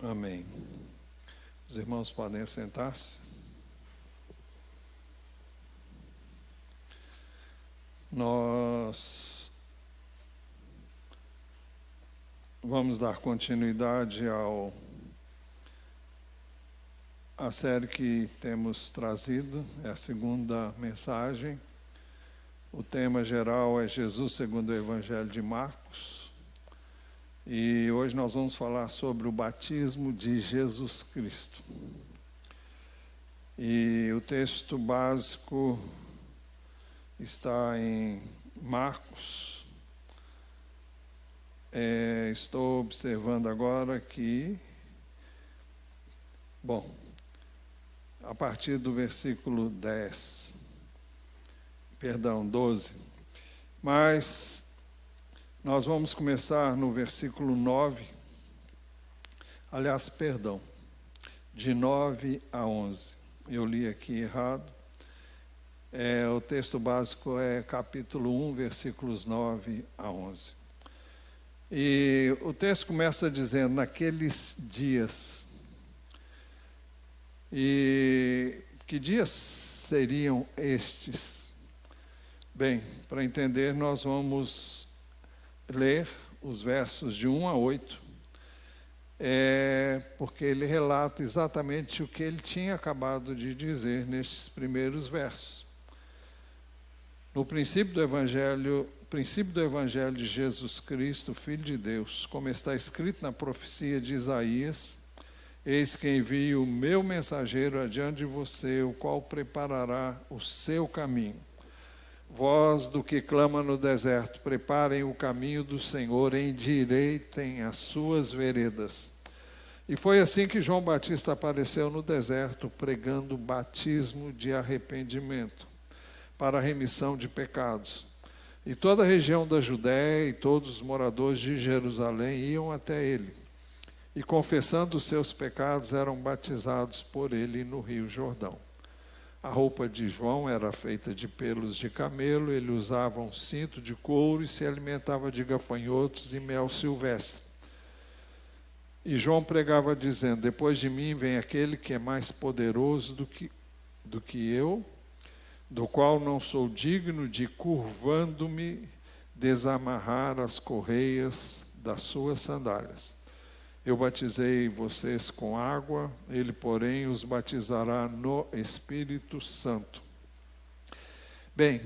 Amém. Os irmãos podem assentar-se. Nós vamos dar continuidade à série que temos trazido, é a segunda mensagem. O tema geral é Jesus segundo o Evangelho de Marcos. E hoje nós vamos falar sobre o batismo de Jesus Cristo. E o texto básico está em Marcos. Estou observando agora que, a partir do versículo 12. Mas nós vamos começar no versículo 9. De 9 a 11. Eu li aqui errado. O texto básico é capítulo 1, versículos 9 a 11. E o texto começa dizendo, naqueles dias. E que dias seriam estes? Bem, para entender, nós vamos ler os versos de 1 a 8, porque ele relata exatamente o que ele tinha acabado de dizer nestes primeiros versos. No princípio do Evangelho de Jesus Cristo, Filho de Deus, como está escrito na profecia de Isaías, eis que envio o meu mensageiro adiante de você, o qual preparará o seu caminho. Voz do que clama no deserto, preparem o caminho do Senhor, endireitem as suas veredas. E foi assim que João Batista apareceu no deserto, pregando o batismo de arrependimento, para a remissão de pecados. E toda a região da Judéia e todos os moradores de Jerusalém iam até ele, e confessando os seus pecados, eram batizados por ele no Rio Jordão. A roupa de João era feita de pelos de camelo, ele usava um cinto de couro e se alimentava de gafanhotos e mel silvestre. E João pregava dizendo, depois de mim vem aquele que é mais poderoso do que eu, do qual não sou digno de, curvando-me, desamarrar as correias das suas sandálias. Eu batizei vocês com água, ele, porém, os batizará no Espírito Santo. Bem,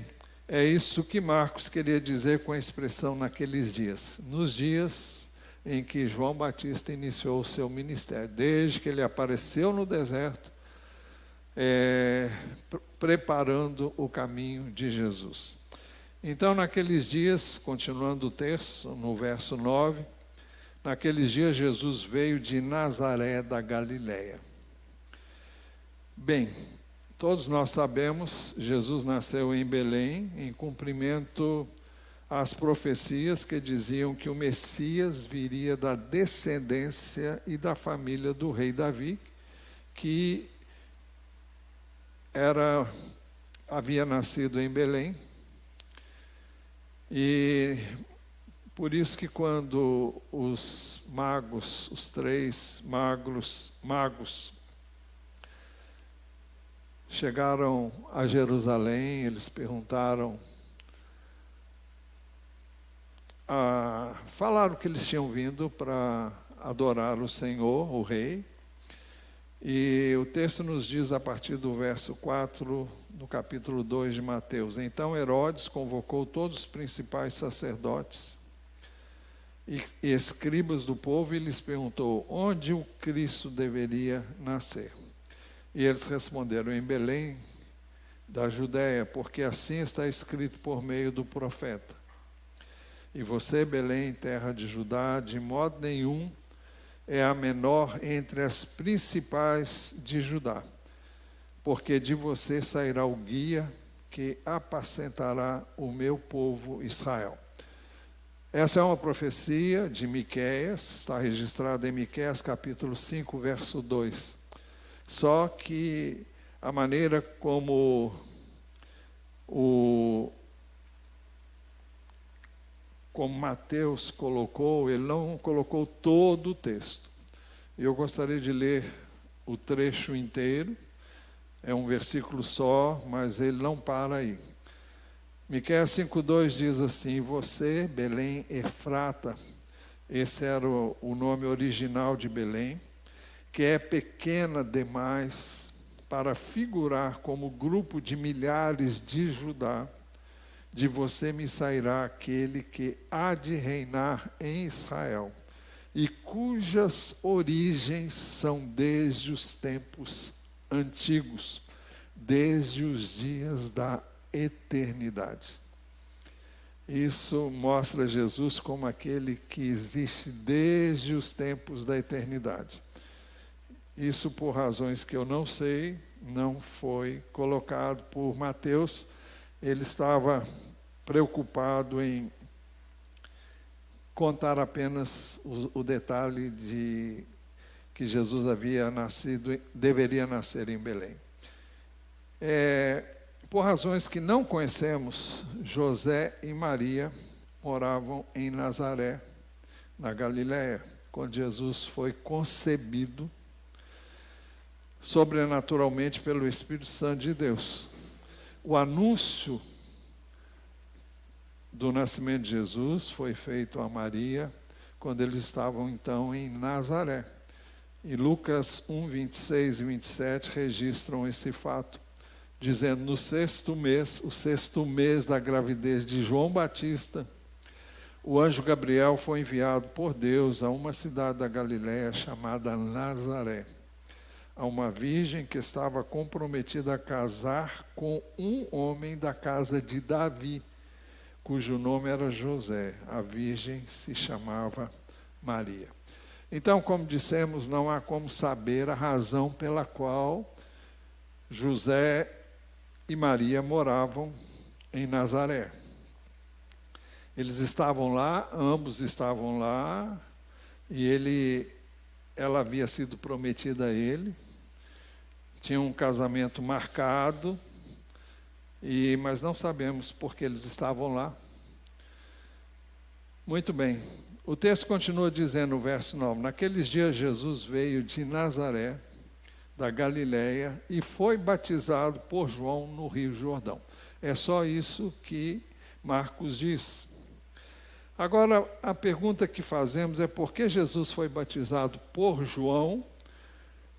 é isso que Marcos queria dizer com a expressão naqueles dias. Nos dias em que João Batista iniciou o seu ministério, desde que ele apareceu no deserto, preparando o caminho de Jesus. Então, naqueles dias, continuando o texto, no verso 9, naqueles dias Jesus veio de Nazaré da Galileia. Bem, todos nós sabemos, Jesus nasceu em Belém, em cumprimento às profecias que diziam que o Messias viria da descendência e da família do rei Davi, que havia nascido em Belém. E por isso que quando os três magos, chegaram a Jerusalém, eles falaram que eles tinham vindo para adorar o Senhor, o Rei. E o texto nos diz a partir do verso 4, no capítulo 2 de Mateus. Então Herodes convocou todos os principais sacerdotes e escribas do povo e lhes perguntou onde o Cristo deveria nascer. E eles responderam, em Belém da Judéia, porque assim está escrito por meio do profeta. E você, Belém, terra de Judá, de modo nenhum é a menor entre as principais de Judá, porque de você sairá o guia que apacentará o meu povo Israel. Essa é uma profecia de Miqueias, está registrada em Miqueias capítulo 5, verso 2. Só que a maneira como Mateus colocou, ele não colocou todo o texto. Eu gostaria de ler o trecho inteiro. É um versículo só, mas ele não para aí. Miqueias 5:2 diz assim: você, Belém Efrata, esse era o nome original de Belém, que é pequena demais para figurar como grupo de milhares de Judá, de você me sairá aquele que há de reinar em Israel, e cujas origens são desde os tempos antigos, desde os dias da eternidade. Isso mostra Jesus como aquele que existe desde os tempos da eternidade. Isso, por razões que eu não sei, não foi colocado por Mateus. Ele estava preocupado em contar apenas o detalhe de que Jesus havia nascido, deveria nascer em Belém. Por razões que não conhecemos, José e Maria moravam em Nazaré, na Galiléia, quando Jesus foi concebido sobrenaturalmente pelo Espírito Santo de Deus. O anúncio do nascimento de Jesus foi feito a Maria quando eles estavam então em Nazaré. E Lucas 1, 26 e 27 registram esse fato, dizendo: no sexto mês, o sexto mês da gravidez de João Batista, o anjo Gabriel foi enviado por Deus a uma cidade da Galiléia chamada Nazaré, a uma virgem que estava comprometida a casar com um homem da casa de Davi, cujo nome era José. A virgem se chamava Maria. Então, como dissemos, não há como saber a razão pela qual José e Maria moravam em Nazaré. Eles estavam lá, ambos estavam lá, e ela havia sido prometida a ele, tinha um casamento marcado, mas não sabemos por que eles estavam lá. Muito bem, o texto continua dizendo no verso 9: naqueles dias Jesus veio de Nazaré, da Galiléia, e foi batizado por João no Rio Jordão. É só isso que Marcos diz. Agora, a pergunta que fazemos é: por que Jesus foi batizado por João,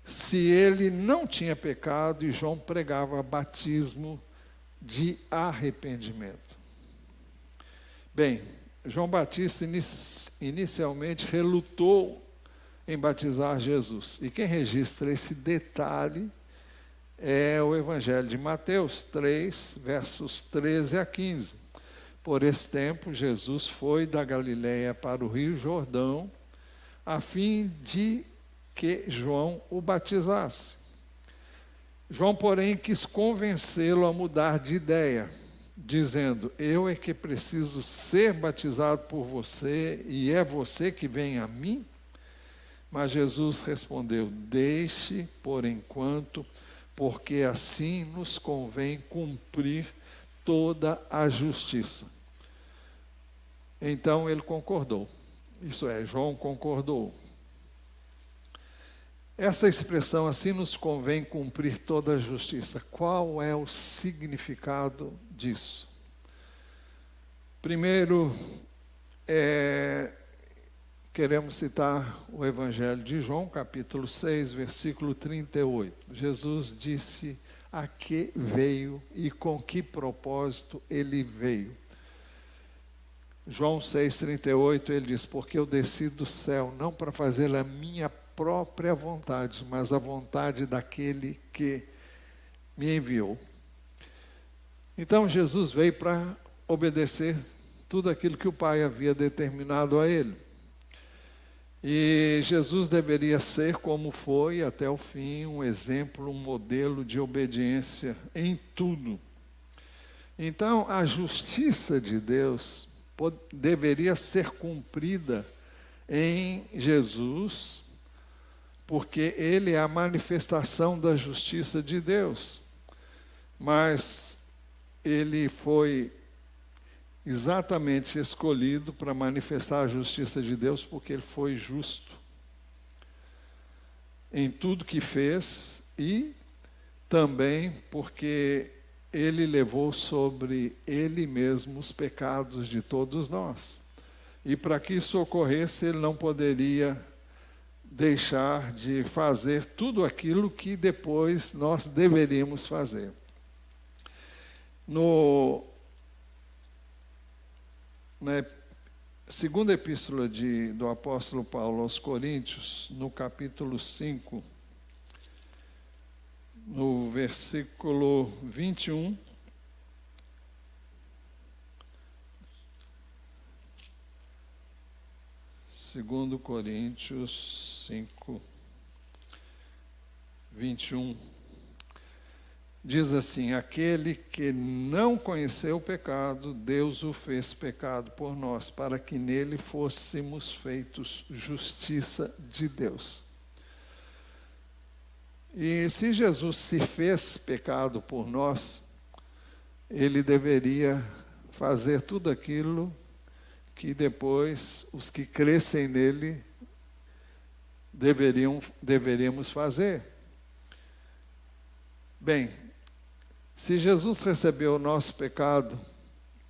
se ele não tinha pecado e João pregava batismo de arrependimento? Bem, João Batista inicialmente relutou em batizar Jesus. E quem registra esse detalhe é o Evangelho de Mateus 3, versos 13 a 15. Por esse tempo, Jesus foi da Galiléia para o Rio Jordão, a fim de que João o batizasse. João, porém, quis convencê-lo a mudar de ideia, dizendo: eu é que preciso ser batizado por você, e é você que vem a mim? Mas Jesus respondeu: deixe por enquanto, porque assim nos convém cumprir toda a justiça. Então ele concordou. Isso é, João concordou. Essa expressão, assim nos convém cumprir toda a justiça, qual é o significado disso? Primeiro, queremos citar o Evangelho de João, capítulo 6, versículo 38. Jesus disse a que veio e com que propósito ele veio. João 6, 38, ele diz: porque eu desci do céu, não para fazer a minha própria vontade, mas a vontade daquele que me enviou. Então Jesus veio para obedecer tudo aquilo que o Pai havia determinado a ele. E Jesus deveria ser, como foi até o fim, um exemplo, um modelo de obediência em tudo. Então, a justiça de Deus deveria ser cumprida em Jesus, porque ele é a manifestação da justiça de Deus. Mas ele foi exatamente escolhido para manifestar a justiça de Deus, porque ele foi justo. em tudo que fez e também porque ele levou sobre ele mesmo os pecados de todos nós. E para que isso ocorresse, ele não poderia deixar de fazer tudo aquilo que depois nós deveríamos fazer. Na segunda epístola do apóstolo Paulo aos Coríntios, no capítulo 5, no versículo 21, segundo Coríntios 5, 21, diz assim: aquele que não conheceu o pecado, Deus o fez pecado por nós, para que nele fôssemos feitos justiça de Deus. E se Jesus se fez pecado por nós, ele deveria fazer tudo aquilo que depois os que crescem nele deveríamos fazer. Bem, se Jesus recebeu o nosso pecado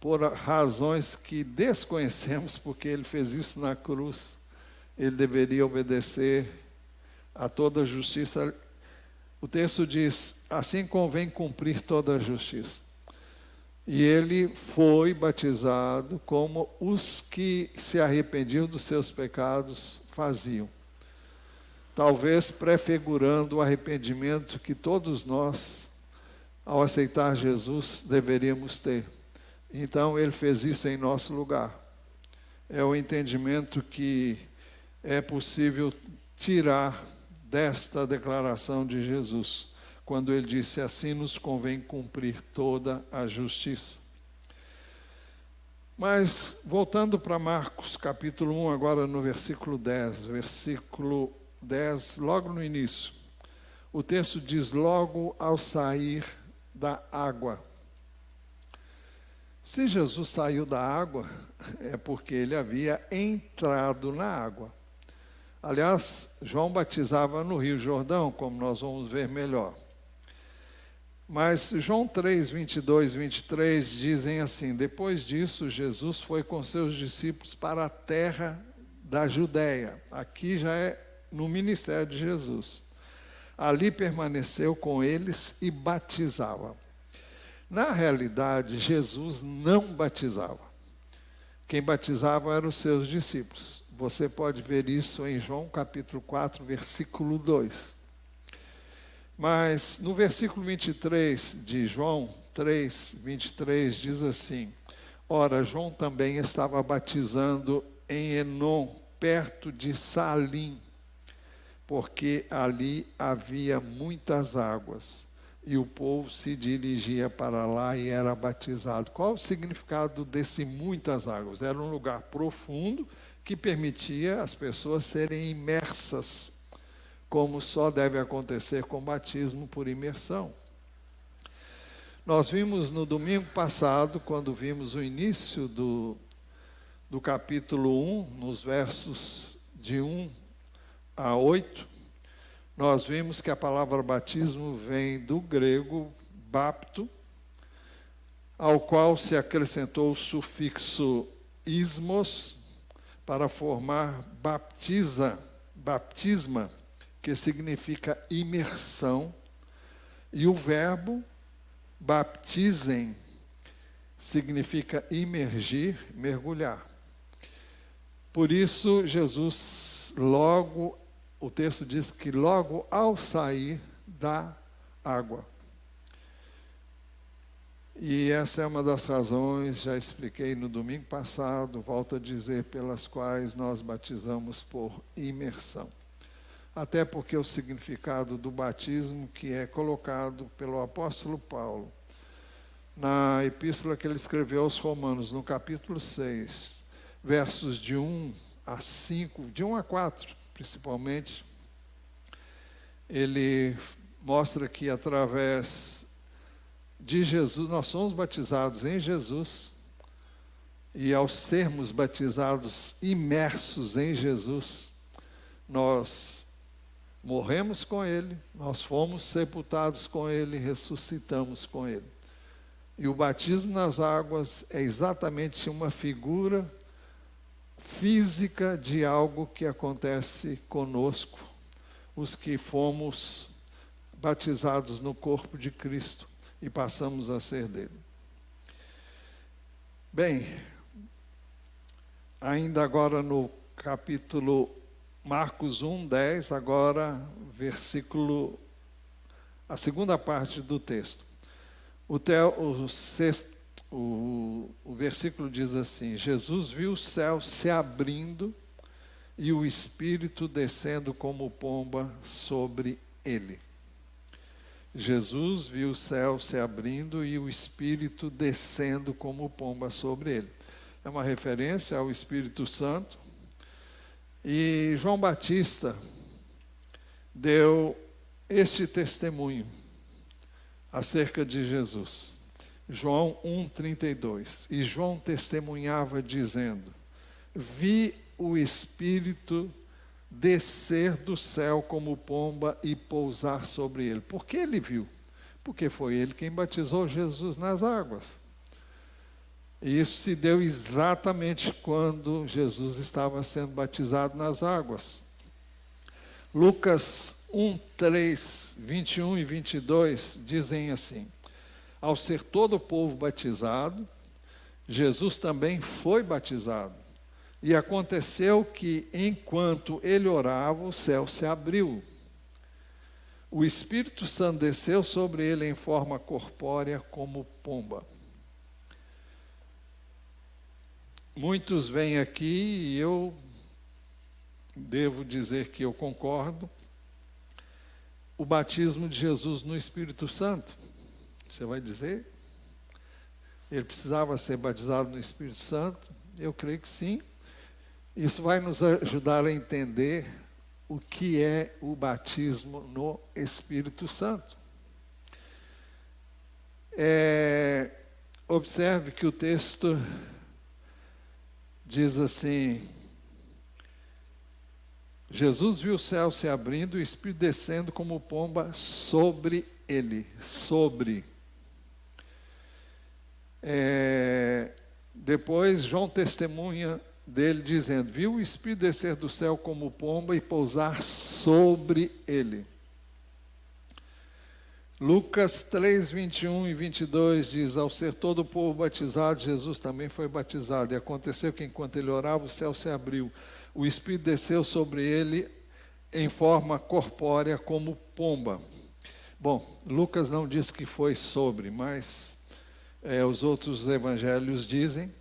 por razões que desconhecemos, porque ele fez isso na cruz, ele deveria obedecer a toda a justiça. O texto diz: assim convém cumprir toda a justiça. E ele foi batizado como os que se arrependiam dos seus pecados faziam. Talvez prefigurando o arrependimento que todos nós, ao aceitar Jesus, deveríamos ter. Então ele fez isso em nosso lugar. É o entendimento que é possível tirar desta declaração de Jesus, quando ele disse: assim nos convém cumprir toda a justiça. Mas, voltando para Marcos, capítulo 1, agora no versículo 10, logo no início, o texto diz: logo ao sair da água. Se Jesus saiu da água, é porque ele havia entrado na água. Aliás, João batizava no Rio Jordão, como nós vamos ver melhor. Mas João 3, 22 e 23 dizem assim: depois disso, Jesus foi com seus discípulos para a terra da Judéia. Aqui já é no ministério de Jesus. Ali permaneceu com eles e batizava. Na realidade, Jesus não batizava. Quem batizava eram os seus discípulos. Você pode ver isso em João capítulo 4, versículo 2. Mas no versículo 23 de João 3, 23 diz assim: ora, João também estava batizando em Enom, perto de Salim, porque ali havia muitas águas, e o povo se dirigia para lá e era batizado. Qual o significado desse muitas águas? Era um lugar profundo que permitia as pessoas serem imersas, como só deve acontecer com batismo por imersão. Nós vimos no domingo passado, quando vimos o início do capítulo 1, nos versos de 1 a 8, nós vimos que a palavra batismo vem do grego bapto, ao qual se acrescentou o sufixo ismos, para formar baptisma, que significa imersão, e o verbo baptizem significa imergir, mergulhar. Por isso, Jesus o texto diz que logo ao sair da água. E essa é uma das razões, já expliquei no domingo passado, volto a dizer, pelas quais nós batizamos por imersão. Até porque o significado do batismo que é colocado pelo apóstolo Paulo na epístola que ele escreveu aos Romanos, no capítulo 6, versos de 1 a 5, de 1 a 4, principalmente, ele mostra que através de Jesus, nós somos batizados em Jesus, e ao sermos batizados imersos em Jesus, nós morremos com Ele, nós fomos sepultados com Ele, ressuscitamos com Ele. E o batismo nas águas é exatamente uma figura física de algo que acontece conosco, os que fomos batizados no corpo de Cristo e passamos a ser dele. Bem, ainda agora no capítulo Marcos 1:10, agora a segunda parte do texto. O versículo diz assim: Jesus viu o céu se abrindo e o Espírito descendo como pomba sobre ele. Jesus viu o céu se abrindo e o Espírito descendo como pomba sobre ele. É uma referência ao Espírito Santo. E João Batista deu este testemunho acerca de Jesus. João 1:32. E João testemunhava dizendo: vi o Espírito descer do céu como pomba e pousar sobre ele. Por que ele viu? Porque foi ele quem batizou Jesus nas águas. E isso se deu exatamente quando Jesus estava sendo batizado nas águas. Lucas 1:3, 21 e 22 dizem assim: ao ser todo o povo batizado, Jesus também foi batizado. E aconteceu que, enquanto ele orava, o céu se abriu. O Espírito Santo desceu sobre ele em forma corpórea como pomba. Muitos vêm aqui e eu devo dizer que eu concordo. O batismo de Jesus no Espírito Santo. Você vai dizer? Ele precisava ser batizado no Espírito Santo? Eu creio que sim. Isso vai nos ajudar a entender o que é o batismo no Espírito Santo. Observe que o texto diz assim: Jesus viu o céu se abrindo e o Espírito descendo como pomba sobre ele. Depois João testemunha dele dizendo: viu o Espírito descer do céu como pomba e pousar sobre ele. Lucas 3, 21 e 22 diz: ao ser todo o povo batizado, Jesus também foi batizado. E aconteceu que enquanto ele orava, o céu se abriu. O Espírito desceu sobre ele em forma corpórea como pomba. Bom, Lucas não diz que foi sobre, mas os outros evangelhos dizem.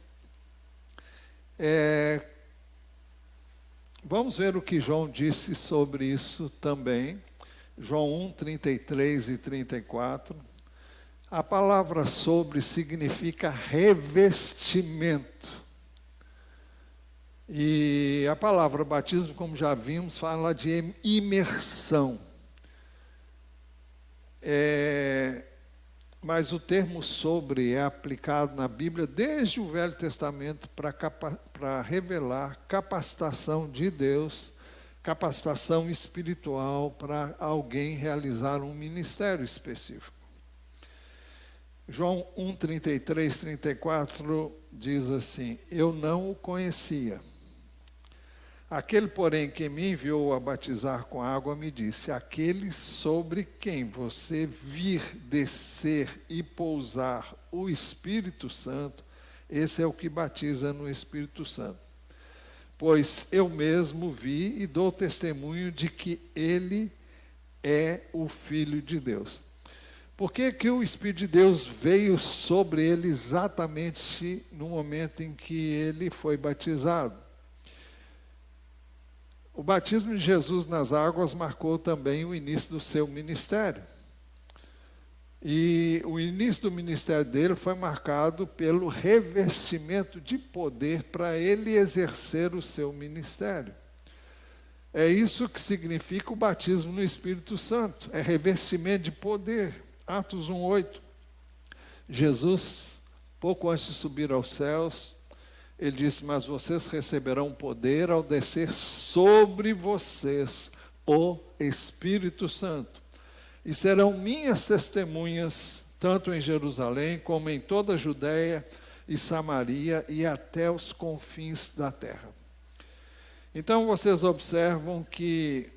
Vamos ver o que João disse sobre isso também. João 1, 33 e 34. A palavra sobre significa revestimento. E a palavra batismo, como já vimos, fala de imersão. Mas o termo sobre é aplicado na Bíblia desde o Velho Testamento para revelar capacitação de Deus, capacitação espiritual para alguém realizar um ministério específico. João 1, 33, 34 diz assim: eu não o conhecia. Aquele, porém, que me enviou a batizar com água, me disse: aquele sobre quem você vir descer e pousar o Espírito Santo, esse é o que batiza no Espírito Santo. Pois eu mesmo vi e dou testemunho de que ele é o Filho de Deus. Por que que o Espírito de Deus veio sobre ele exatamente no momento em que ele foi batizado? O batismo de Jesus nas águas marcou também o início do seu ministério. E o início do ministério dele foi marcado pelo revestimento de poder para ele exercer o seu ministério. É isso que significa o batismo no Espírito Santo, é revestimento de poder. Atos 1:8. Jesus, pouco antes de subir aos céus, ele disse: mas vocês receberão poder ao descer sobre vocês o Espírito Santo, e serão minhas testemunhas, tanto em Jerusalém como em toda a Judéia e Samaria e até os confins da terra. Então vocês observam que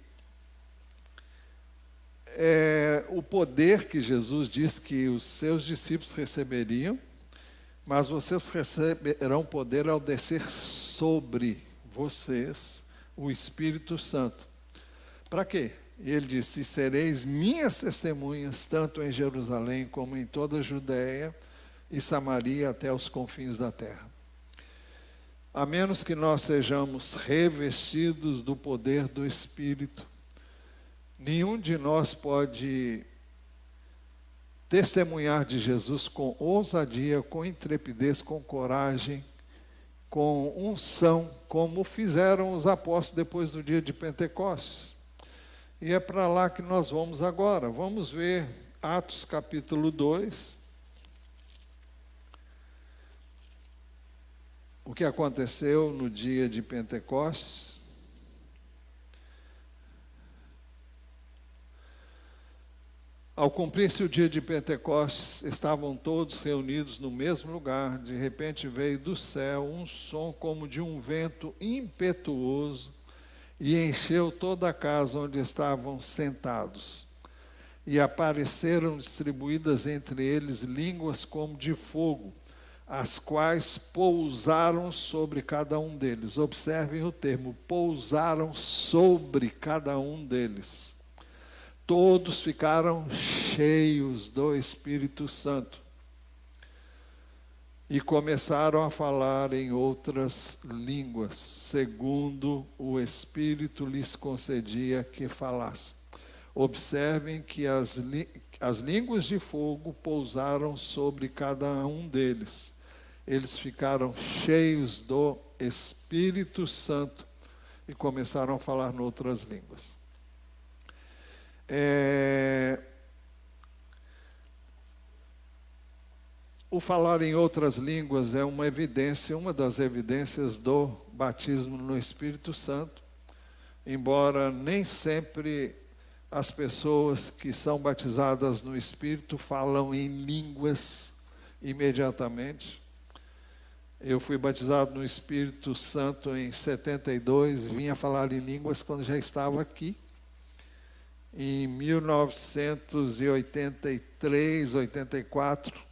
o poder que Jesus disse que os seus discípulos receberiam, mas vocês receberão poder ao descer sobre vocês o Espírito Santo. Para quê? Ele disse: sereis minhas testemunhas, tanto em Jerusalém como em toda a Judéia e Samaria até os confins da terra. A menos que nós sejamos revestidos do poder do Espírito, nenhum de nós pode testemunhar de Jesus com ousadia, com intrepidez, com coragem, com unção, como fizeram os apóstolos depois do dia de Pentecostes. E é para lá que nós vamos agora. Vamos ver Atos capítulo 2. O que aconteceu no dia de Pentecostes. Ao cumprir-se o dia de Pentecostes, estavam todos reunidos no mesmo lugar. De repente veio do céu um som como de um vento impetuoso e encheu toda a casa onde estavam sentados. E apareceram distribuídas entre eles línguas como de fogo, as quais pousaram sobre cada um deles. Observem o termo, pousaram sobre cada um deles. Todos ficaram cheios do Espírito Santo e começaram a falar em outras línguas, segundo o Espírito lhes concedia que falassem. Observem que as línguas de fogo pousaram sobre cada um deles. Eles ficaram cheios do Espírito Santo e começaram a falar em outras línguas. O falar em outras línguas é uma evidência, uma das evidências do batismo no Espírito Santo, embora nem sempre as pessoas que são batizadas no Espírito falam em línguas imediatamente. Eu fui batizado no Espírito Santo em 72, vinha falar em línguas quando já estava aqui. Em 1983, 84,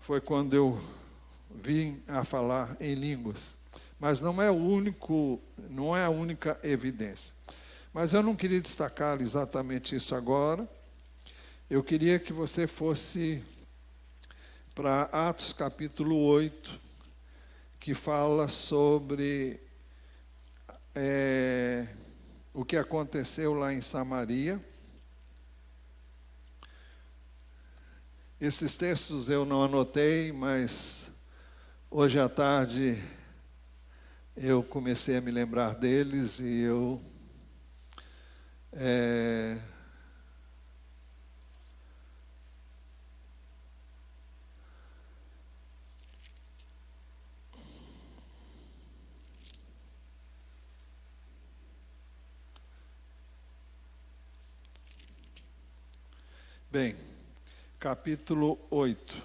foi quando eu vim a falar em línguas. Mas não é a única evidência. Mas eu não queria destacar exatamente isso agora. Eu queria que você fosse para Atos capítulo 8, que fala sobre o que aconteceu lá em Samaria. Esses textos eu não anotei, mas hoje à tarde eu comecei a me lembrar deles e eu Bem, capítulo 8.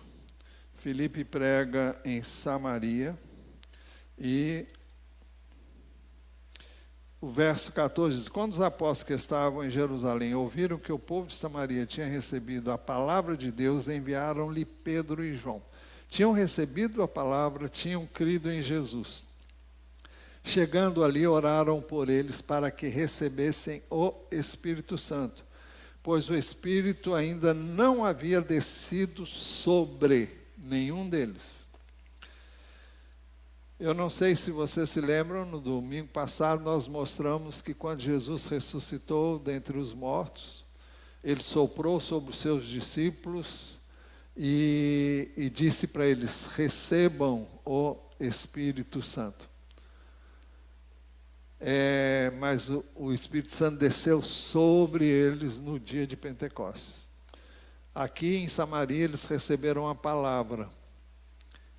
Filipe prega em Samaria e o verso 14 diz: quando os apóstolos que estavam em Jerusalém ouviram que o povo de Samaria tinha recebido a palavra de Deus, enviaram-lhe Pedro e João. Tinham recebido a palavra, tinham crido em Jesus. Chegando ali, oraram por eles para que recebessem o Espírito Santo, pois o Espírito ainda não havia descido sobre nenhum deles. Eu não sei se vocês se lembram, no domingo passado nós mostramos que quando Jesus ressuscitou dentre os mortos, ele soprou sobre os seus discípulos e disse para eles: recebam o Espírito Santo. Mas o Espírito Santo desceu sobre eles no dia de Pentecostes. Aqui em Samaria eles receberam a palavra,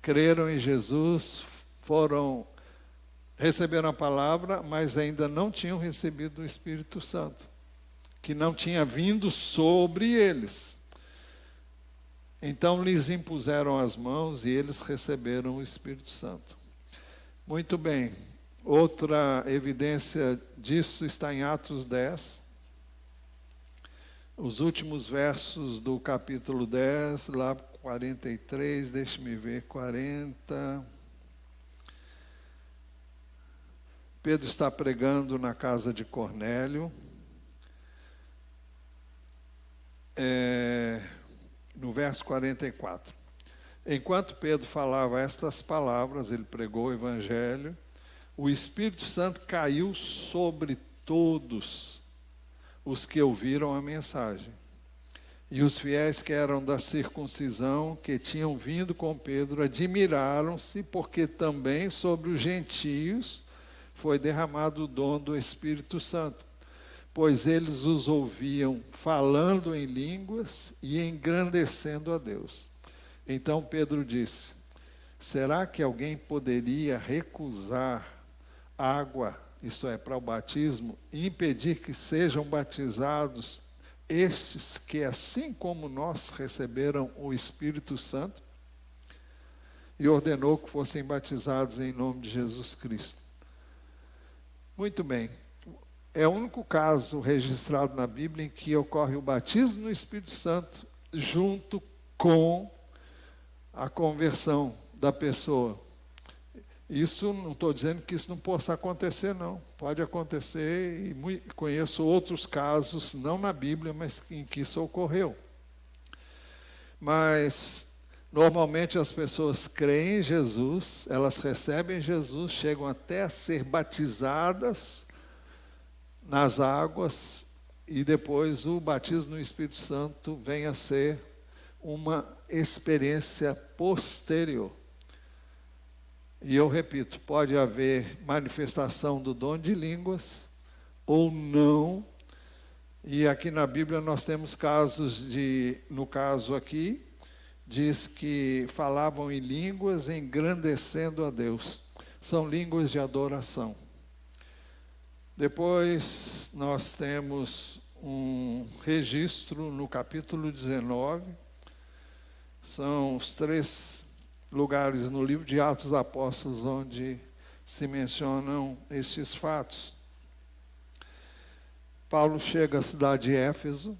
creram em Jesus, foram receberam a palavra, mas ainda não tinham recebido o Espírito Santo, que não tinha vindo sobre eles. Então lhes impuseram as mãos e eles receberam o Espírito Santo. Muito bem. Outra evidência disso está em Atos 10. Os últimos versos do capítulo 10, lá 43, deixe-me ver, 40. Pedro está pregando na casa de Cornélio. No verso 44. Enquanto Pedro falava estas palavras, ele pregou o Evangelho, o Espírito Santo caiu sobre todos os que ouviram a mensagem. E os fiéis que eram da circuncisão, que tinham vindo com Pedro, admiraram-se, porque também sobre os gentios foi derramado o dom do Espírito Santo, pois eles os ouviam falando em línguas e engrandecendo a Deus. Então Pedro disse: será que alguém poderia recusar água, isto é, para o batismo, e impedir que sejam batizados estes que, assim como nós, receberam o Espírito Santo? E ordenou que fossem batizados em nome de Jesus Cristo. Muito bem. É o único caso registrado na Bíblia em que ocorre o batismo no Espírito Santo junto com a conversão da pessoa. Isso, não estou dizendo que isso não possa acontecer, não. Pode acontecer, e conheço outros casos, não na Bíblia, mas em que isso ocorreu. Mas, normalmente as pessoas creem em Jesus, elas recebem Jesus, chegam até a ser batizadas nas águas, e depois o batismo no Espírito Santo vem a ser uma experiência posterior. E eu repito, pode haver manifestação do dom de línguas ou não. E aqui na Bíblia nós temos casos no caso aqui, diz que falavam em línguas engrandecendo a Deus. São línguas de adoração. Depois nós temos um registro no capítulo 19. São os 3 lugares no livro de Atos dos Apóstolos onde se mencionam estes fatos. Paulo chega à cidade de Éfeso,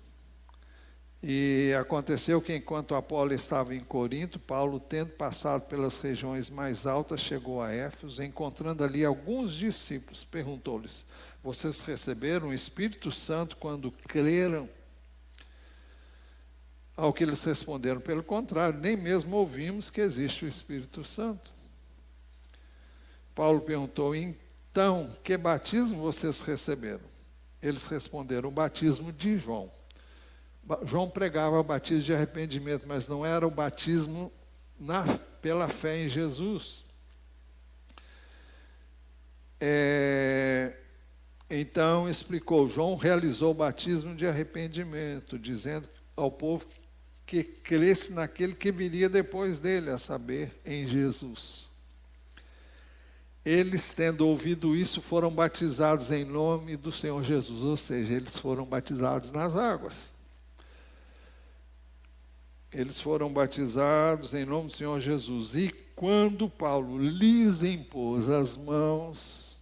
e aconteceu que enquanto Apolo estava em Corinto, Paulo, tendo passado pelas regiões mais altas, chegou a Éfeso, encontrando ali alguns discípulos, perguntou-lhes: vocês receberam o Espírito Santo quando creram? Ao que eles responderam: pelo contrário, nem mesmo ouvimos que existe o Espírito Santo. Paulo perguntou: então, que batismo vocês receberam? Eles responderam: o batismo de João. João pregava o batismo de arrependimento, mas não era o batismo pela fé em Jesus. Então explicou: João realizou o batismo de arrependimento, dizendo ao povo que cresce naquele que viria depois dele, a saber, em Jesus. Eles, tendo ouvido isso, foram batizados em nome do Senhor Jesus, ou seja, eles foram batizados nas águas. Eles foram batizados em nome do Senhor Jesus. E quando Paulo lhes impôs as mãos,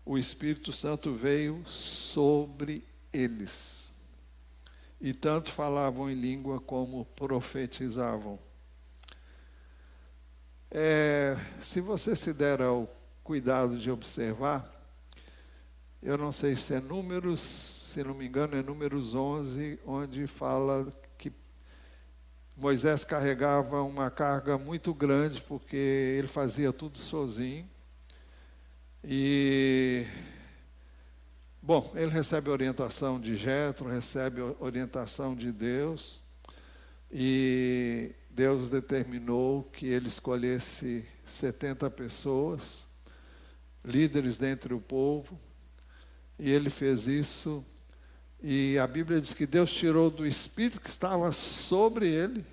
o Espírito Santo veio sobre eles. E tanto falavam em língua como profetizavam. Se você se der ao cuidado de observar, eu não sei se é Números, se não me engano é Números 11, onde fala que Moisés carregava uma carga muito grande, porque ele fazia tudo sozinho. E, bom, ele recebe orientação de Jetro, recebe orientação de Deus, e Deus determinou que ele escolhesse 70 pessoas, líderes dentre o povo, e ele fez isso. E a Bíblia diz que Deus tirou do Espírito que estava sobre ele,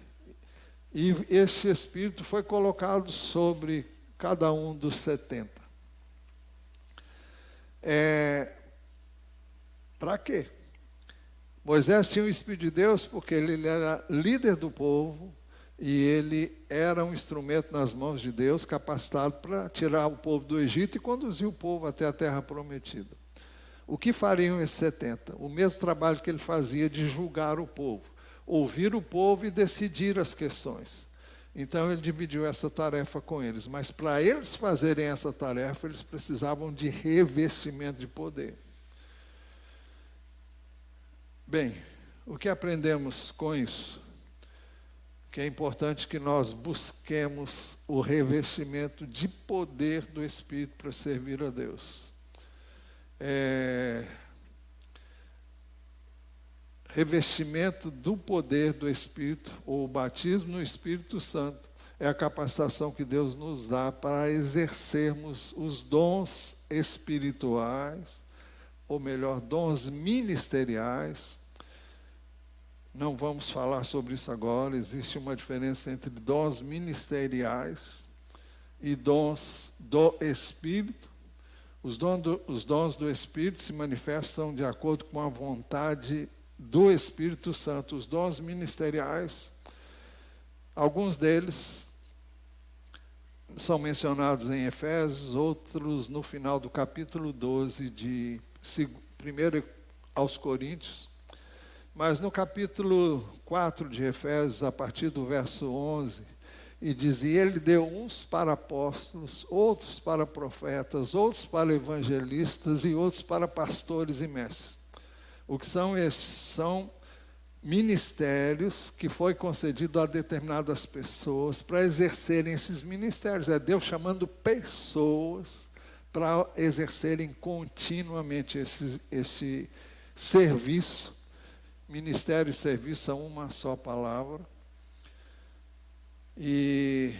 e este Espírito foi colocado sobre cada um dos 70. Para quê? Moisés tinha o Espírito de Deus porque ele era líder do povo e ele era um instrumento nas mãos de Deus, capacitado para tirar o povo do Egito e conduzir o povo até a terra prometida. O que fariam esses 70? O mesmo trabalho que ele fazia de julgar o povo, ouvir o povo e decidir as questões. Então ele dividiu essa tarefa com eles, mas para eles fazerem essa tarefa, eles precisavam de revestimento de poder. Bem, o que aprendemos com isso? Que é importante que nós busquemos o revestimento de poder do Espírito para servir a Deus. Revestimento do poder do Espírito, ou o batismo no Espírito Santo, é a capacitação que Deus nos dá para exercermos os dons espirituais, ou melhor, dons ministeriais. Não vamos falar sobre isso agora, existe uma diferença entre dons ministeriais e dons do Espírito. Os dons do Espírito se manifestam de acordo com a vontade do Espírito Santo. Os dons ministeriais, alguns deles são mencionados em Efésios, outros no final do capítulo 12 de 1 aos Coríntios. Mas no capítulo 4 de Efésios, a partir do verso 11, e dizia: ele deu uns para apóstolos, outros para profetas, outros para evangelistas e outros para pastores e mestres. O que são esses? São ministérios que foi concedido a determinadas pessoas para exercerem esses ministérios. É Deus chamando pessoas para exercerem continuamente esse serviço. Ministério e serviço são uma só palavra. E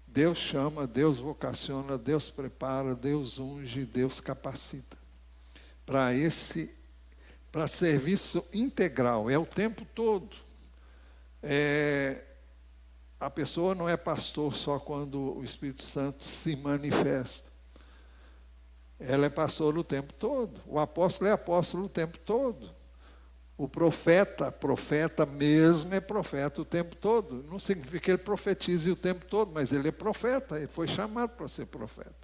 Deus chama, Deus vocaciona, Deus prepara, Deus unge, Deus capacita para serviço integral, é o tempo todo. A pessoa não é pastor só quando o Espírito Santo se manifesta. Ela é pastor o tempo todo. O apóstolo é apóstolo o tempo todo. O profeta mesmo é profeta o tempo todo. Não significa que ele profetize o tempo todo, mas ele é profeta, ele foi chamado para ser profeta.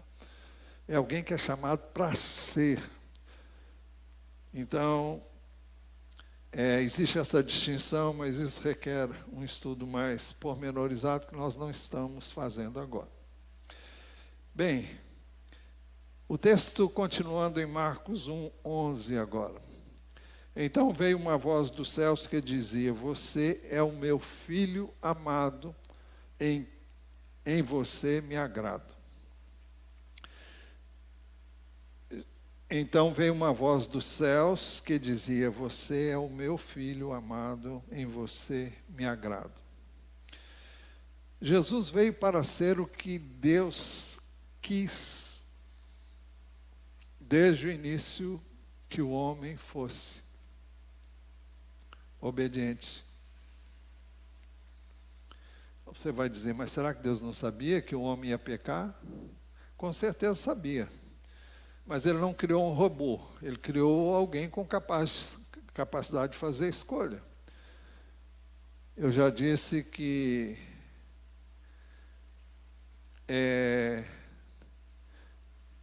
É alguém que é chamado para ser. Então, existe essa distinção, mas isso requer um estudo mais pormenorizado que nós não estamos fazendo agora. Bem, o texto continuando em Marcos 1:11 agora. Então veio uma voz dos céus que dizia: você é o meu filho amado, em você me agrado. Então veio uma voz dos céus que dizia: você é o meu filho amado, em você me agrado. Jesus veio para ser o que Deus quis desde o início que o homem fosse obediente. Você vai dizer: mas será que Deus não sabia que o homem ia pecar? Com certeza sabia. Mas ele não criou um robô, ele criou alguém com capacidade de fazer escolha. Eu já disse que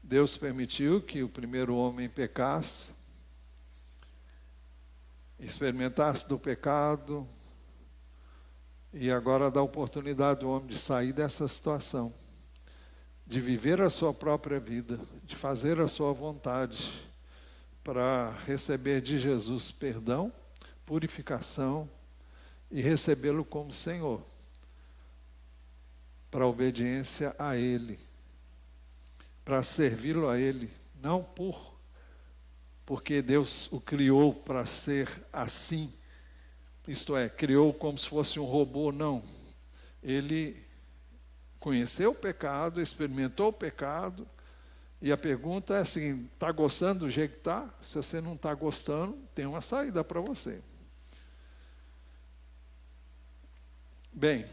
Deus permitiu que o primeiro homem pecasse, experimentasse do pecado, e agora dá a oportunidade do homem de sair dessa situação, de viver a sua própria vida, de fazer a sua vontade, para receber de Jesus perdão, purificação e recebê-lo como Senhor, para a obediência a Ele, para servi-lo a Ele, não porque Deus o criou para ser assim, isto é, criou como se fosse um robô, não. Ele conheceu o pecado, experimentou o pecado, e a pergunta é assim: está gostando do jeito que está? Se você não está gostando, tem uma saída para você. Bem,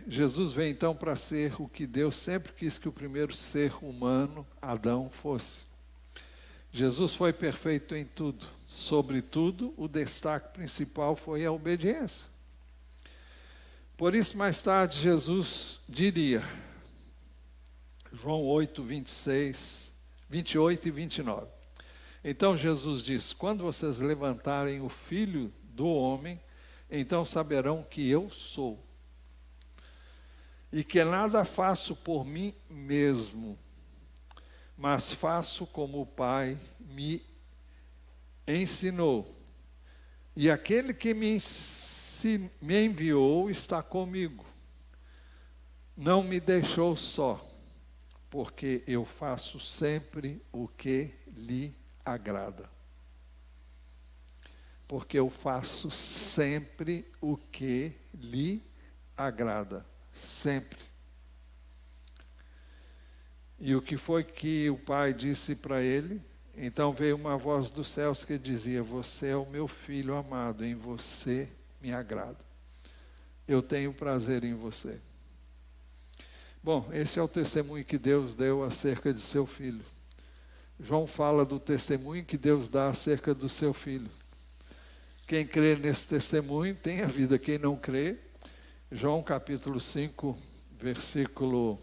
Jesus veio então para ser o que Deus sempre quis que o primeiro ser humano, Adão, fosse. Jesus foi perfeito em tudo. Sobretudo, o destaque principal foi a obediência. Por isso, mais tarde, Jesus diria, João 8, 28 e 29. Então Jesus disse: quando vocês levantarem o Filho do Homem, então saberão que eu sou. E que nada faço por mim mesmo, mas faço como o Pai me ensinou. E aquele que me enviou está comigo. Não me deixou só, porque eu faço sempre o que lhe agrada. Porque eu faço sempre o que lhe agrada. Sempre. E o que foi que o Pai disse para ele? Então veio uma voz dos céus que dizia: você é o meu filho amado, em você me agrado. Eu tenho prazer em você. Bom, esse é o testemunho que Deus deu acerca de seu filho. João fala do testemunho que Deus dá acerca do seu filho. Quem crê nesse testemunho tem a vida, quem não crê, João capítulo 5, versículo,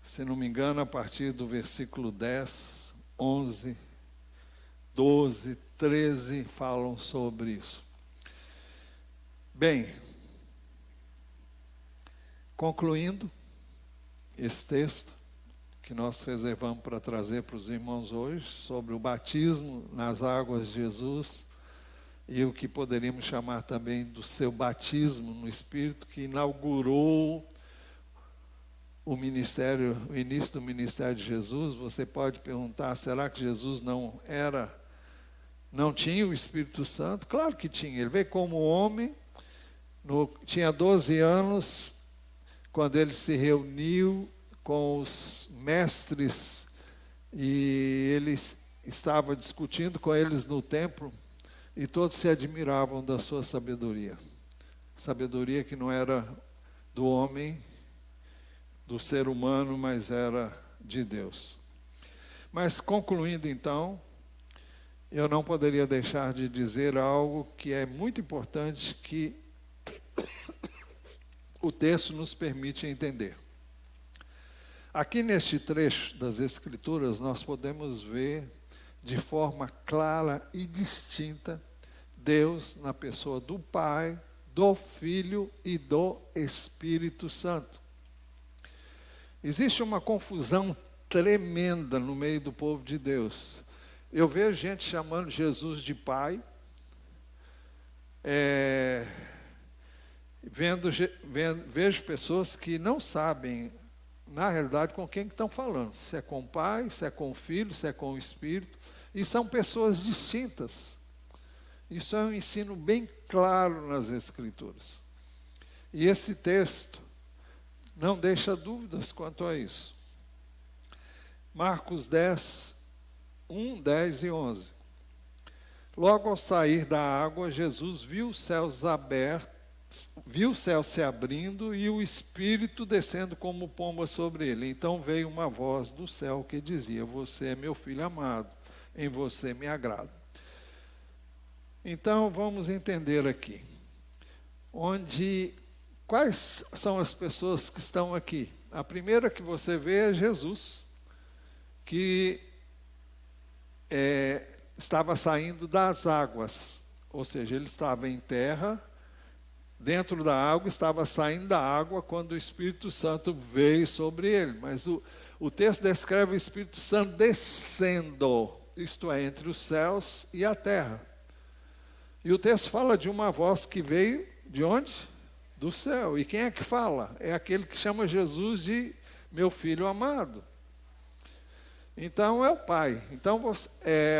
se não me engano, a partir do versículo 10, 11, 12, 13, falam sobre isso. Bem, concluindo esse texto que nós reservamos para trazer para os irmãos hoje, sobre o batismo nas águas de Jesus, e o que poderíamos chamar também do seu batismo no Espírito, que inaugurou o ministério, o início do ministério de Jesus. Você pode perguntar, será que Jesus não tinha o Espírito Santo? Claro que tinha. Ele veio como homem, tinha 12 anos, quando ele se reuniu com os mestres, e ele estava discutindo com eles no templo, e todos se admiravam da sua sabedoria. Sabedoria que não era do homem, do ser humano, mas era de Deus. Mas concluindo então, eu não poderia deixar de dizer algo que é muito importante, que o texto nos permite entender. Aqui neste trecho das Escrituras, nós podemos ver de forma clara e distinta Deus na pessoa do Pai, do Filho e do Espírito Santo. Existe uma confusão tremenda no meio do povo de Deus. Eu vejo gente chamando Jesus de Pai, vejo pessoas que não sabem, na realidade, com quem que estão falando. Se é com o Pai, se é com o Filho, se é com o Espírito. E são pessoas distintas. Isso é um ensino bem claro nas Escrituras. E esse texto não deixa dúvidas quanto a isso. Marcos 10, 1, 10 e 11. Logo ao sair da água, Jesus viu os céus abertos, viu o céu se abrindo e o Espírito descendo como pomba sobre ele. Então veio uma voz do céu que dizia: você é meu filho amado, em você me agrado. Então vamos entender aqui. Quais são as pessoas que estão aqui? A primeira que você vê é Jesus, que estava saindo das águas, ou seja, ele estava em terra, dentro da água, estava saindo da água quando o Espírito Santo veio sobre ele. Mas o texto descreve o Espírito Santo descendo, isto é, entre os céus e a terra. E o texto fala de uma voz que veio de onde? Do céu. E quem é que fala? É aquele que chama Jesus de meu filho amado. Então é o Pai. Então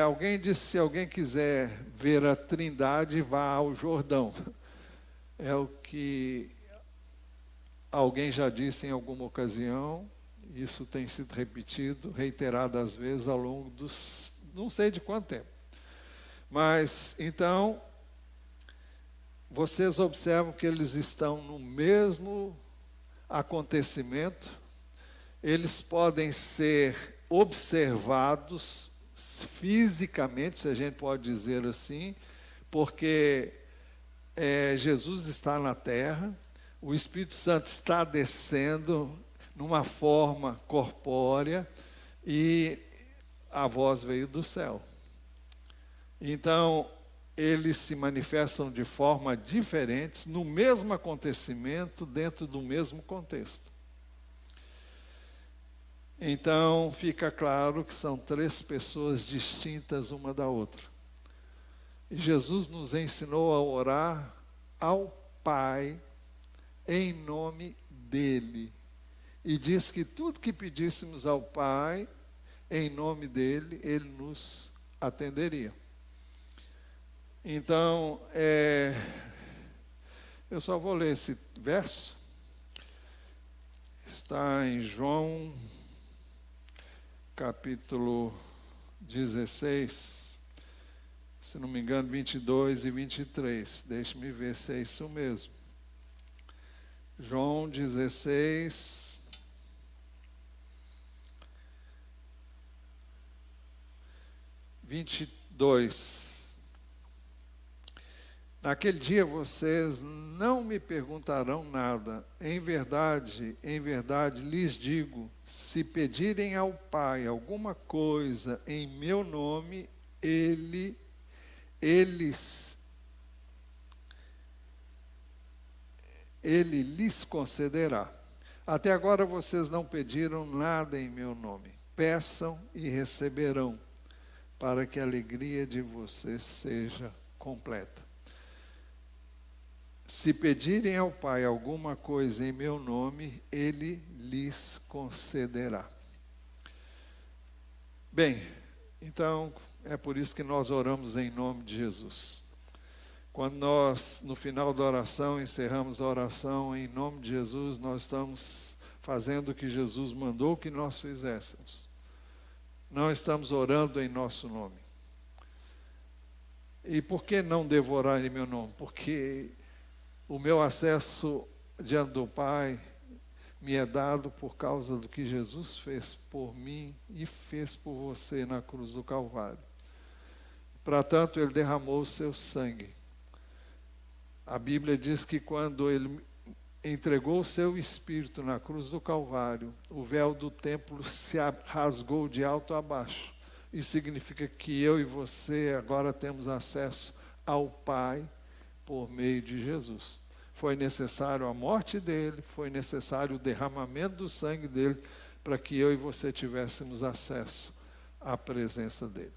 alguém disse, se alguém quiser ver a Trindade, vá ao Jordão. É o que alguém já disse em alguma ocasião. Isso tem sido repetido, reiteradas vezes ao longo dos não sei de quanto tempo. Mas então vocês observam que eles estão no mesmo acontecimento, eles podem ser observados fisicamente, se a gente pode dizer assim, porque Jesus está na terra, o Espírito Santo está descendo numa forma corpórea e a voz veio do céu. Então, eles se manifestam de forma diferente, no mesmo acontecimento, dentro do mesmo contexto. Então, fica claro que são três pessoas distintas uma da outra. E Jesus nos ensinou a orar ao Pai em nome dele. E diz que tudo que pedíssemos ao Pai em nome dele, ele nos atenderia. Então, eu só vou ler esse verso. Está em João, capítulo 16, se não me engano, 22 e 23. Deixe-me ver se é isso mesmo. João 16, 22. Naquele dia vocês não me perguntarão nada. Em verdade lhes digo, se pedirem ao Pai alguma coisa em meu nome, Ele lhes concederá. Até agora vocês não pediram nada em meu nome. Peçam e receberão, para que a alegria de vocês seja completa. Se pedirem ao Pai alguma coisa em meu nome, Ele lhes concederá. Bem, então é por isso que nós oramos em nome de Jesus. Quando nós, no final da oração, encerramos a oração em nome de Jesus, nós estamos fazendo o que Jesus mandou que nós fizéssemos. Não estamos orando em nosso nome. E por que não devorar em meu nome? Porque o meu acesso diante do Pai me é dado por causa do que Jesus fez por mim e fez por você na cruz do Calvário. Para tanto, Ele derramou o seu sangue. A Bíblia diz que quando Ele entregou o seu Espírito na cruz do Calvário, o véu do templo se rasgou de alto a baixo. Isso significa que eu e você agora temos acesso ao Pai por meio de Jesus. Foi necessário a morte dele, foi necessário o derramamento do sangue dele, para que eu e você tivéssemos acesso à presença dele.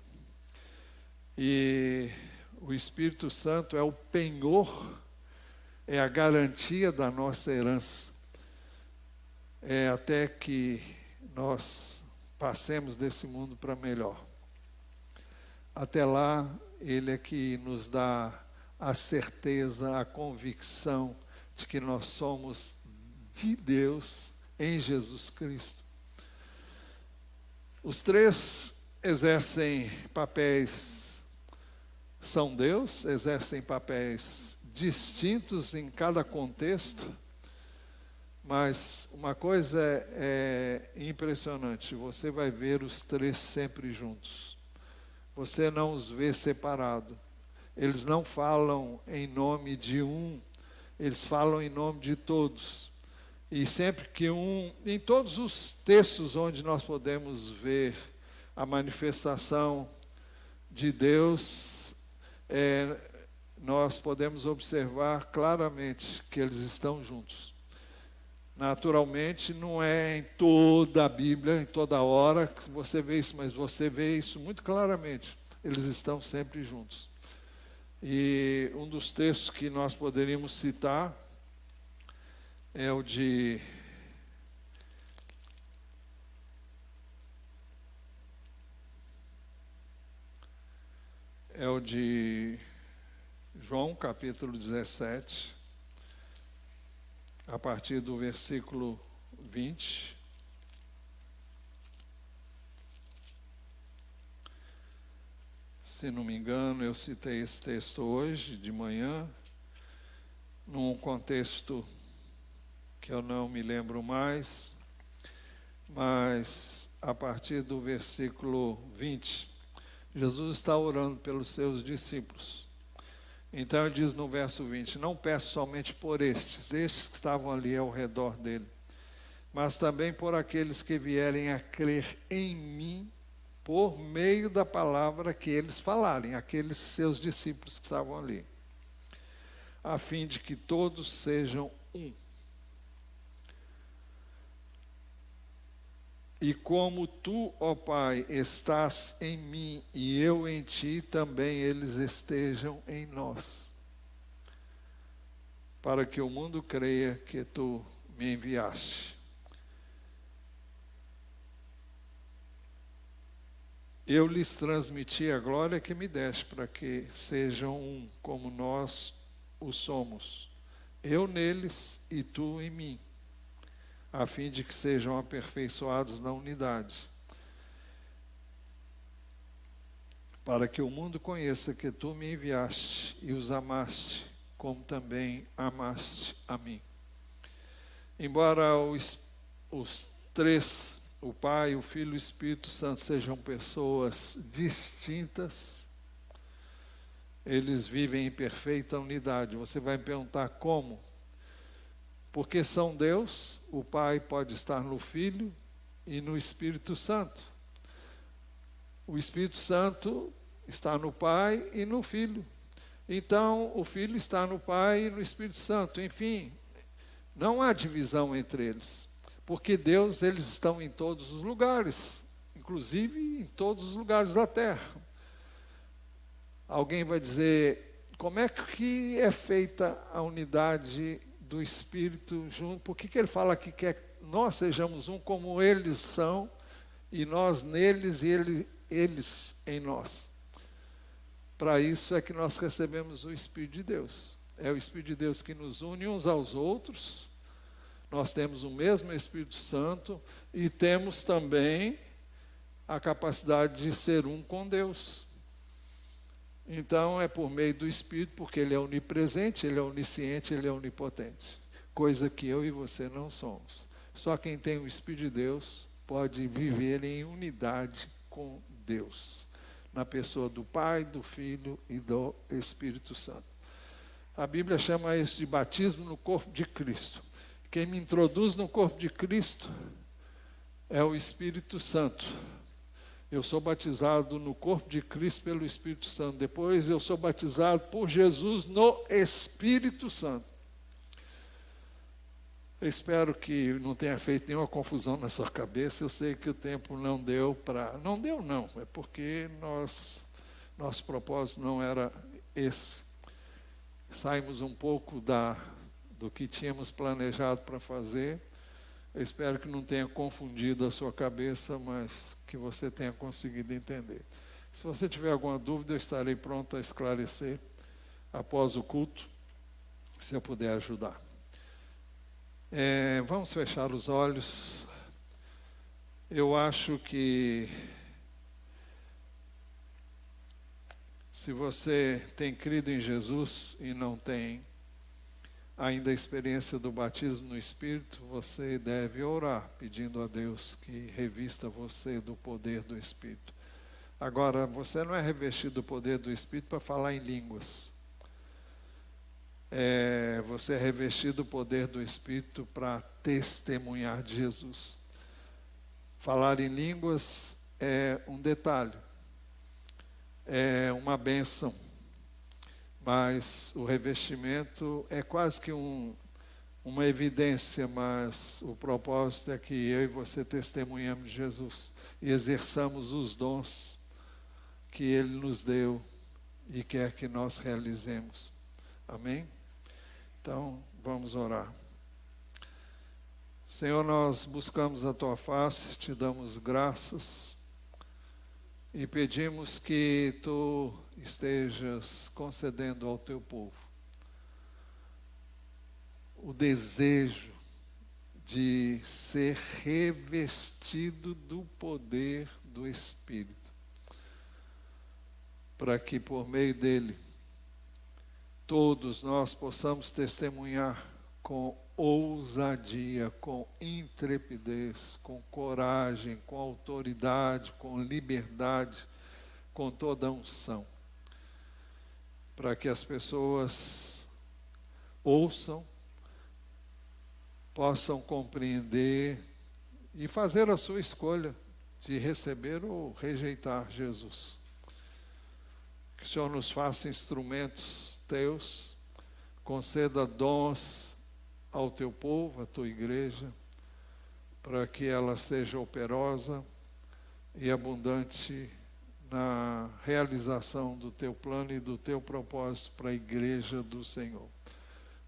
E o Espírito Santo é o penhor, é a garantia da nossa herança. É até que nós passemos desse mundo para melhor. Até lá, Ele é que nos dá a certeza, a convicção de que nós somos de Deus em Jesus Cristo. Os três exercem papéis, são Deus, exercem papéis distintos em cada contexto, mas uma coisa é impressionante, você vai ver os três sempre juntos. Você não os vê separado. Eles não falam em nome de um, eles falam em nome de todos. E sempre que em todos os textos onde nós podemos ver a manifestação de Deus, nós podemos observar claramente que eles estão juntos. Naturalmente, não é em toda a Bíblia, em toda hora que você vê isso, mas você vê isso muito claramente. Eles estão sempre juntos. E um dos textos que nós poderíamos citar é o de João, capítulo 17, a partir do versículo 20. Se não me engano, eu citei esse texto hoje de manhã, num contexto que eu não me lembro mais, mas a partir do versículo 20, Jesus está orando pelos seus discípulos. Então ele diz no verso 20, não peço somente por estes que estavam ali ao redor dele, mas também por aqueles que vierem a crer em mim, por meio da palavra que eles falarem, aqueles seus discípulos que estavam ali, a fim de que todos sejam um. E como tu, ó Pai, estás em mim e eu em ti, também eles estejam em nós, para que o mundo creia que tu me enviaste. Eu lhes transmiti a glória que me deste, para que sejam um, como nós o somos, eu neles e tu em mim, a fim de que sejam aperfeiçoados na unidade, para que o mundo conheça que tu me enviaste e os amaste, como também amaste a mim. Embora os três, o Pai, o Filho e o Espírito Santo, sejam pessoas distintas, eles vivem em perfeita unidade. Você vai me perguntar como? Porque são Deus, o Pai pode estar no Filho e no Espírito Santo. O Espírito Santo está no Pai e no Filho. Então, o Filho está no Pai e no Espírito Santo. Enfim, não há divisão entre eles. Porque Deus, eles estão em todos os lugares, inclusive em todos os lugares da terra. Alguém vai dizer, como é que é feita a unidade do Espírito junto? Por que ele fala que quer que nós sejamos um como eles são, e nós neles e eles em nós? Para isso é que nós recebemos o Espírito de Deus. É o Espírito de Deus que nos une uns aos outros. Nós temos o mesmo Espírito Santo e temos também a capacidade de ser um com Deus. Então é por meio do Espírito, porque Ele é onipresente, Ele é onisciente, Ele é onipotente. Coisa que eu e você não somos. Só quem tem o Espírito de Deus pode viver em unidade com Deus, na pessoa do Pai, do Filho e do Espírito Santo. A Bíblia chama isso de batismo no corpo de Cristo. Quem me introduz no corpo de Cristo é o Espírito Santo. Eu sou batizado no corpo de Cristo pelo Espírito Santo. Depois eu sou batizado por Jesus no Espírito Santo. Eu espero que não tenha feito nenhuma confusão na sua cabeça. Eu sei que o tempo não deu para... Não deu não, é porque nosso propósito não era esse. Saímos um pouco do que tínhamos planejado para fazer. Eu espero que não tenha confundido a sua cabeça, mas que você tenha conseguido entender. Se você tiver alguma dúvida, eu estarei pronto a esclarecer após o culto, se eu puder ajudar. Vamos fechar os olhos. Eu acho que se você tem crido em Jesus e não tem ainda a experiência do batismo no Espírito, você deve orar, pedindo a Deus que revista você do poder do Espírito. Agora, você não é revestido do poder do Espírito para falar em línguas. Você é revestido do poder do Espírito para testemunhar de Jesus. Falar em línguas é um detalhe, é uma bênção. Mas o revestimento é quase que uma evidência, mas o propósito é que eu e você testemunhamos de Jesus e exerçamos os dons que Ele nos deu e quer que nós realizemos. Amém? Então, vamos orar. Senhor, nós buscamos a Tua face, Te damos graças e pedimos que Tu estejas concedendo ao Teu povo o desejo de ser revestido do poder do Espírito, para que por meio dele todos nós possamos testemunhar com ousadia, com intrepidez, com coragem, com autoridade, com liberdade, com toda a unção, para que as pessoas ouçam, possam compreender e fazer a sua escolha de receber ou rejeitar Jesus. Que o Senhor nos faça instrumentos teus, conceda dons ao teu povo, à tua igreja, para que ela seja operosa e abundante na realização do teu plano e do teu propósito para a igreja do Senhor.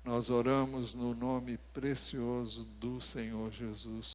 Nós oramos no nome precioso do Senhor Jesus.